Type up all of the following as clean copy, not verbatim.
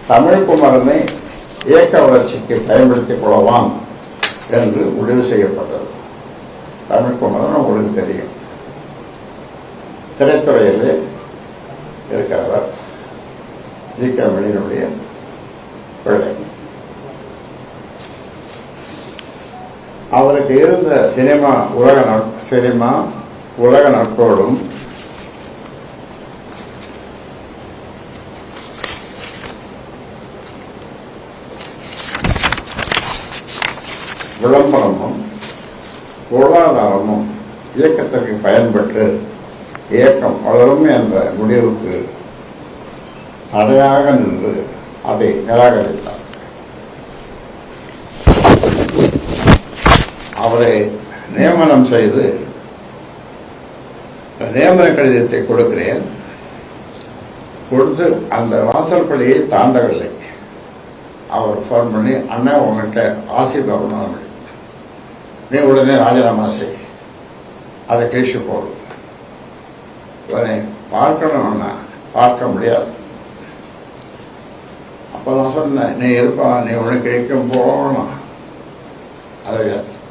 தமிழ்குமரனை இயக்க வளர்ச்சிக்கு பயன்படுத்திக் கொள்ளலாம் என்று முடிவு செய்யப்பட்டது. தமிழ்குமரன் உங்களுக்கு தெரியும், திரைத்துறையில் இருக்கிறவர், ஜி.கே. மணியினுடைய பிள்ளை. அவருக்கு இருந்த சினிமா உலக நட்போடும் விளம்பரமும் பொருளாதாரமும் இயக்கத்திற்கு பயன்பட்டு இயக்கம் வளரும் என்ற முடிவுக்கு தடையாக நின்று அதை நிராகரித்தார். அவரை நியமனம் செய்து நியமன கடிதத்தை கொடுக்கிறேன், கொடுத்து அந்த வாசல்படியை தாண்டவில்லை. அவர் ஃபோன் பண்ணி, அண்ணா உங்கள்கிட்ட ஆசீர்வாதம், நீ உடனே ராஜினாமா செய், அதை கழிச்சு போடும், இவனை பார்க்கணும்னா பார்க்க முடியாது. அப்போ நான் சொன்னேன், நீ இருப்பா, நீ உடனே கிழிக்கும் போகணும், அதை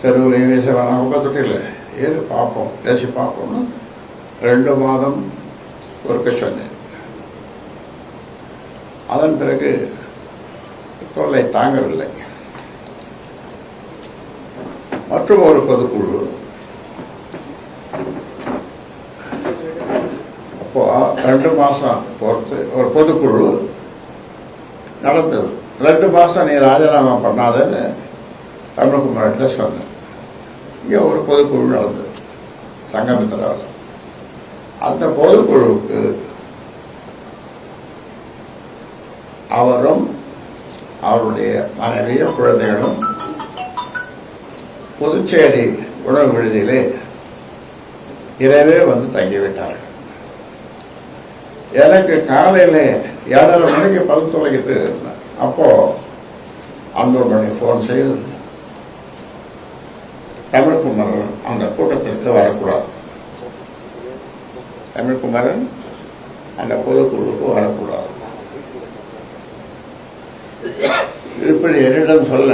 தெருவுலையும் வீச வேணாம், குப்பத்தொட்டியில் ஏறு பார்ப்போம், பேசி பார்ப்போம்னு 2 மாதம் ஒருக்க சொன்னேன். அதன் பிறகு தொல்லை தாங்கவில்லை. மற்றும் ஒரு பொதுக்குழு, அப்போ 2 மாசம் பொறுத்து ஒரு பொதுக்குழு நடந்தது. 2 மாசம் நீ ராஜினாமா பண்ணாதன்னு தமிழ்குமரன்ட்ட சொன்னேன். இங்கே ஒரு பொதுக்குழு நடந்தது சங்கமித்திராவில். அந்த பொதுக்குழுவுக்கு அவரும் அவருடைய மனைவியும் குழந்தைகளும் புதுச்சேரி உணவு விடுதியிலே இரவே வந்து தங்கிவிட்டார்கள். எனக்கு காலையில் 7:30 மணிக்கு பல் துளைக்கிட்டு இருந்தேன். அப்போ 5 மணி ஃபோன் செய்து, தமிழ்குமரன் அந்த கூட்டத்திற்கு வரக்கூடாது, தமிழ்குமரன் அந்த பொதுக்குழுவுக்கு வரக்கூடாது, இப்படி என்னிடம் சொல்ல.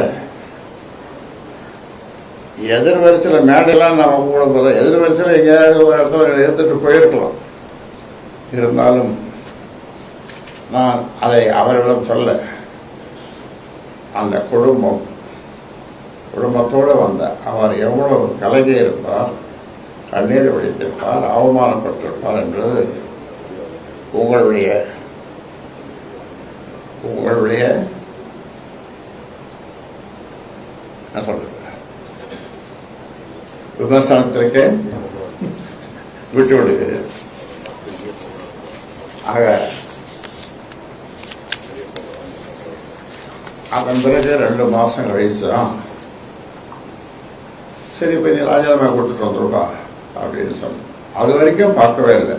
எதிர் வரிசையில் மேடையெல்லாம் நம்ம கூட போதும், எதிர் வரிசையில் எங்கேயாவது ஒரு இடத்துல எடுத்துட்டு போயிருக்கலாம். இருந்தாலும் நான் அதை அவரிடம் சொல்ல, அந்த குடும்பத்தோடு வந்த அவர் எவ்வளவு கலங்கி இருப்பார், கண்ணீர் வடித்திருப்பார், அவமானப்பட்டிருப்பார் என்பது உங்களுடைய என்ன சொல்றது விமர்சனத்திற்கு விட்டு விடுகிறேன். ஆக அதன் பிறகு 2 மாசம் கழிச்சுதான் சரி போய் நீ ராஜினாமா கொடுத்துட்டு வந்துருப்பா அப்படின்னு சொன்னேன். அது வரைக்கும் பார்க்கவே இல்லை.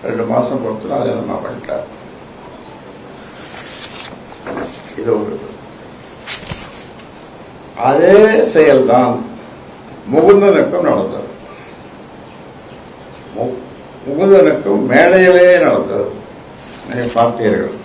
2 மாசம் பொறுத்து ராஜினாமா பண்ணிட்டார். இது ஒரு அதே செயல்தான் முகுந்தனுக்கும் நடந்தது. முகுந்தனுக்கும் மேடையிலே நடந்தது. நீங்க பார்த்தீர்கள்.